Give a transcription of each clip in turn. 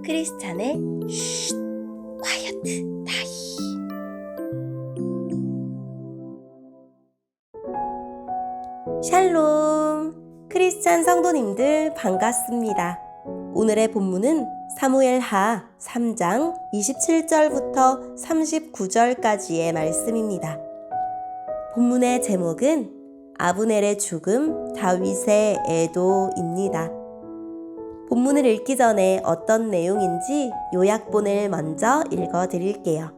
크리스찬의 쉿 콰이어트 타임. 샬롬, 크리스찬 성도님들 반갑습니다. 오늘의 본문은 사무엘하 3장 27절부터 39절까지의 말씀입니다. 본문의 제목은 아브넬의 죽음, 다윗의 애도입니다. 본문을 읽기 전에 어떤 내용인지 요약본을 먼저 읽어드릴게요.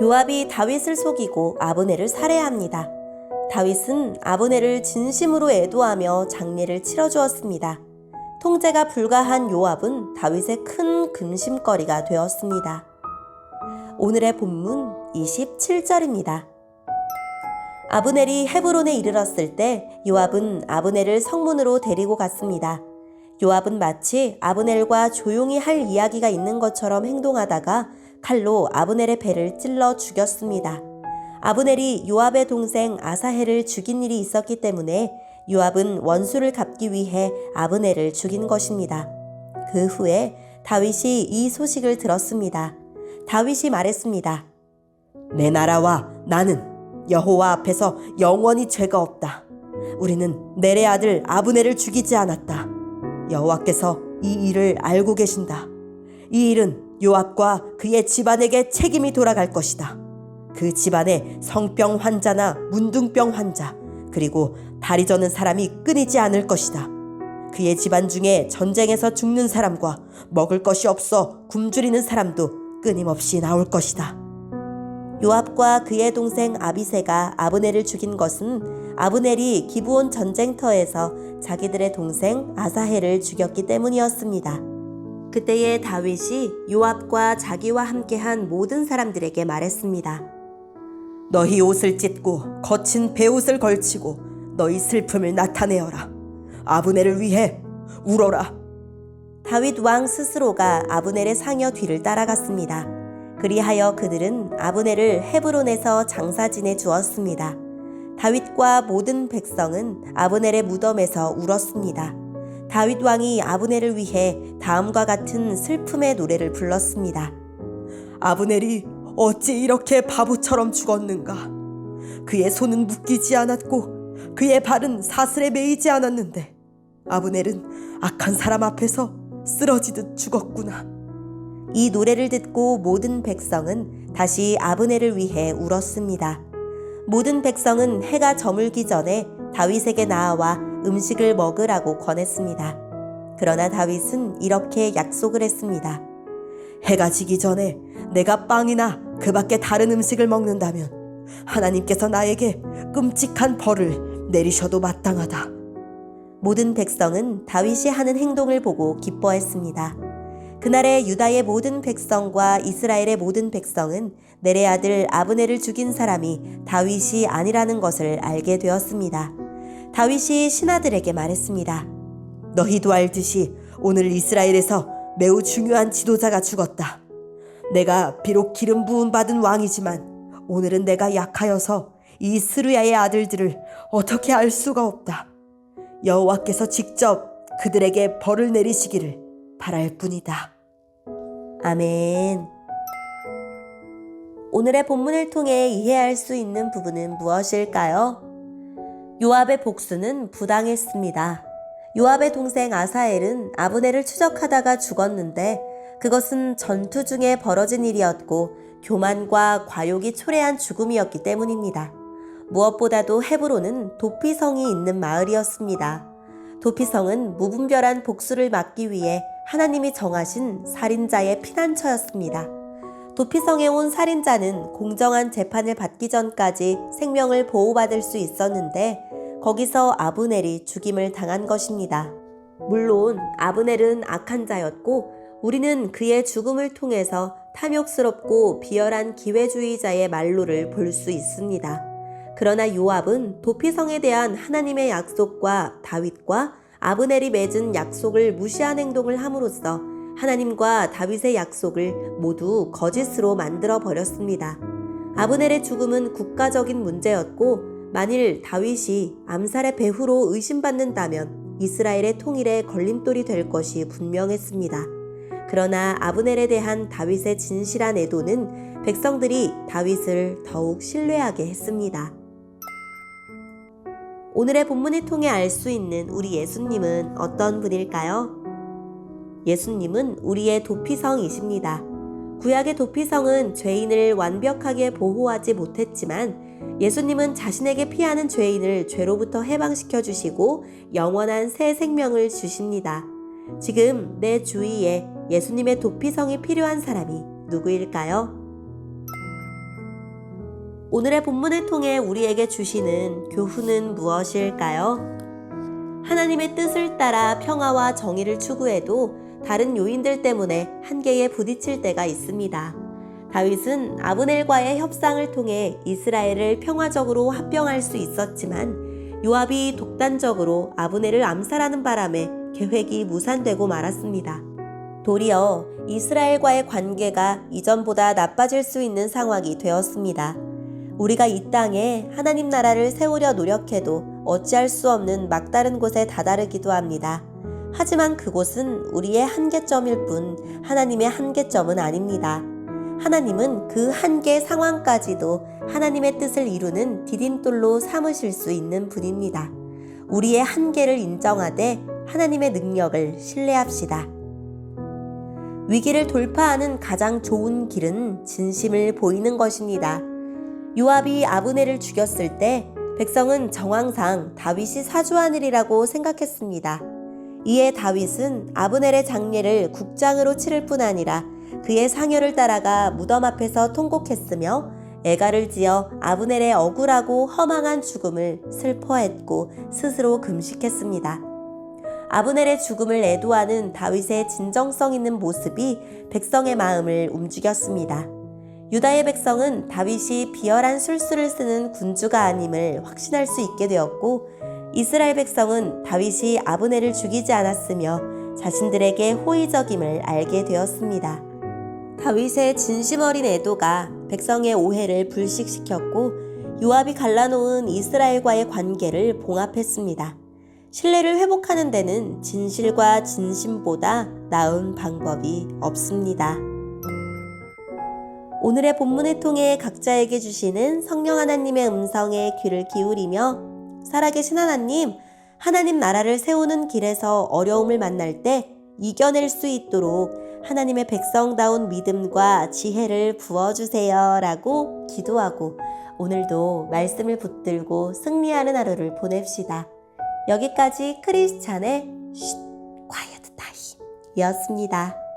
요압이 다윗을 속이고 아브넬을 살해합니다. 다윗은 아브넬을 진심으로 애도하며 장례를 치러주었습니다. 통제가 불가한 요압은 다윗의 큰 근심거리가 되었습니다. 오늘의 본문 27절입니다. 아브넬이 헤브론에 이르렀을 때 요압은 아브넬을 성문으로 데리고 갔습니다. 요압은 마치 아브넬과 조용히 할 이야기가 있는 것처럼 행동하다가 칼로 아브넬의 배를 찔러 죽였습니다. 아브넬이 요압의 동생 아사헬을 죽인 일이 있었기 때문에 요압은 원수를 갚기 위해 아브넬을 죽인 것입니다. 그 후에 다윗이 이 소식을 들었습니다. 다윗이 말했습니다. 내 나라와 나는 여호와 앞에서 영원히 죄가 없다. 우리는 넬의 아들 아브넬을 죽이지 않았다. 여호와께서 이 일을 알고 계신다. 이 일은 요압과 그의 집안에게 책임이 돌아갈 것이다. 그 집안에 성병 환자나 문둥병 환자 그리고 다리 저는 사람이 끊이지 않을 것이다. 그의 집안 중에 전쟁에서 죽는 사람과 먹을 것이 없어 굶주리는 사람도 끊임없이 나올 것이다. 요압과 그의 동생 아비새가 아브넬을 죽인 것은 아브넬이 기브온 전쟁터에서 자기들의 동생 아사헬을 죽였기 때문이었습니다. 그때의 다윗이 요압과 자기와 함께한 모든 사람들에게 말했습니다. 너희 옷을 찢고 거친 베옷을 걸치고 너희 슬픔을 나타내어라. 아브넬을 위해 울어라. 다윗 왕 스스로가 아브넬의 상여 뒤를 따라갔습니다. 그리하여 그들은 아브넬을 헤브론에서 장사 지내 주었습니다. 다윗과 모든 백성은 아브넬의 무덤에서 울었습니다. 다윗 왕이 아브넬을 위해 다음과 같은 슬픔의 노래를 불렀습니다. 아브넬이 어찌 이렇게 바보처럼 죽었는가? 그의 손은 묶이지 않았고 그의 발은 사슬에 매이지 않았는데 아브넬은 악한 사람 앞에서 쓰러지듯 죽었구나. 이 노래를 듣고 모든 백성은 다시 아브넬을 위해 울었습니다. 모든 백성은 해가 저물기 전에 다윗에게 나아와 음식을 먹으라고 권했습니다. 그러나 다윗은 이렇게 약속을 했습니다. 해가 지기 전에 내가 빵이나 그 밖에 다른 음식을 먹는다면 하나님께서 나에게 끔찍한 벌을 내리셔도 마땅하다. 모든 백성은 다윗이 하는 행동을 보고 기뻐했습니다. 그날의 유다의 모든 백성과 이스라엘의 모든 백성은 넬의 아들 아브넬을 죽인 사람이 다윗이 아니라는 것을 알게 되었습니다. 다윗이 신하들에게 말했습니다. 너희도 알듯이 오늘 이스라엘에서 매우 중요한 지도자가 죽었다. 내가 비록 기름 부음 받은 왕이지만 오늘은 내가 약하여서 이 스루야의 아들들을 어떻게 알 수가 없다. 여호와께서 직접 그들에게 벌을 내리시기를 바랄 뿐이다. 아멘. 오늘의 본문을 통해 이해할 수 있는 부분은 무엇일까요? 요압의 복수는 부당했습니다. 요압의 동생 아사헬은 아브넬을 추적하다가 죽었는데 그것은 전투 중에 벌어진 일이었고 교만과 과욕이 초래한 죽음이었기 때문입니다. 무엇보다도 헤브론은 도피성이 있는 마을이었습니다. 도피성은 무분별한 복수를 막기 위해 하나님이 정하신 살인자의 피난처였습니다. 도피성에 온 살인자는 공정한 재판을 받기 전까지 생명을 보호받을 수 있었는데 거기서 아브넬이 죽임을 당한 것입니다. 물론 아브넬은 악한 자였고 우리는 그의 죽음을 통해서 탐욕스럽고 비열한 기회주의자의 말로를 볼 수 있습니다. 그러나 요압은 도피성에 대한 하나님의 약속과 다윗과 아브넬이 맺은 약속을 무시한 행동을 함으로써 하나님과 다윗의 약속을 모두 거짓으로 만들어 버렸습니다. 아브넬의 죽음은 국가적인 문제였고 만일 다윗이 암살의 배후로 의심받는다면 이스라엘의 통일에 걸림돌이 될 것이 분명했습니다. 그러나 아브넬에 대한 다윗의 진실한 애도는 백성들이 다윗을 더욱 신뢰하게 했습니다. 오늘의 본문을 통해 알 수 있는 우리 예수님은 어떤 분일까요? 예수님은 우리의 도피성이십니다. 구약의 도피성은 죄인을 완벽하게 보호하지 못했지만 예수님은 자신에게 피하는 죄인을 죄로부터 해방시켜 주시고 영원한 새 생명을 주십니다. 지금 내 주위에 예수님의 도피성이 필요한 사람이 누구일까요? 오늘의 본문을 통해 우리에게 주시는 교훈은 무엇일까요? 하나님의 뜻을 따라 평화와 정의를 추구해도 다른 요인들 때문에 한계에 부딪힐 때가 있습니다. 다윗은 아브넬과의 협상을 통해 이스라엘을 평화적으로 합병할 수 있었지만 요압이 독단적으로 아브넬을 암살하는 바람에 계획이 무산되고 말았습니다. 도리어 이스라엘과의 관계가 이전보다 나빠질 수 있는 상황이 되었습니다. 우리가 이 땅에 하나님 나라를 세우려 노력해도 어찌할 수 없는 막다른 곳에 다다르기도 합니다. 하지만 그곳은 우리의 한계점일 뿐 하나님의 한계점은 아닙니다. 하나님은 그 한계 상황까지도 하나님의 뜻을 이루는 디딤돌로 삼으실 수 있는 분입니다. 우리의 한계를 인정하되 하나님의 능력을 신뢰합시다. 위기를 돌파하는 가장 좋은 길은 진심을 보이는 것입니다. 요압이 아브넬을 죽였을 때 백성은 정황상 다윗이 사주한 일이라고 생각했습니다. 이에 다윗은 아브넬의 장례를 국장으로 치를 뿐 아니라 그의 상여를 따라가 무덤 앞에서 통곡했으며 애가를 지어 아브넬의 억울하고 허망한 죽음을 슬퍼했고 스스로 금식했습니다. 아브넬의 죽음을 애도하는 다윗의 진정성 있는 모습이 백성의 마음을 움직였습니다. 유다의 백성은 다윗이 비열한 술수를 쓰는 군주가 아님을 확신할 수 있게 되었고 이스라엘 백성은 다윗이 아브넬을 죽이지 않았으며 자신들에게 호의적임을 알게 되었습니다. 다윗의 진심 어린 애도가 백성의 오해를 불식시켰고 요압이 갈라놓은 이스라엘과의 관계를 봉합했습니다. 신뢰를 회복하는 데는 진실과 진심보다 나은 방법이 없습니다. 오늘의 본문을 통해 각자에게 주시는 성령 하나님의 음성에 귀를 기울이며 살아계신 하나님, 하나님 나라를 세우는 길에서 어려움을 만날 때 이겨낼 수 있도록 하나님의 백성다운 믿음과 지혜를 부어주세요 라고 기도하고 오늘도 말씀을 붙들고 승리하는 하루를 보냅시다. 여기까지 크리스찬의 쉿, quiet time 이었습니다.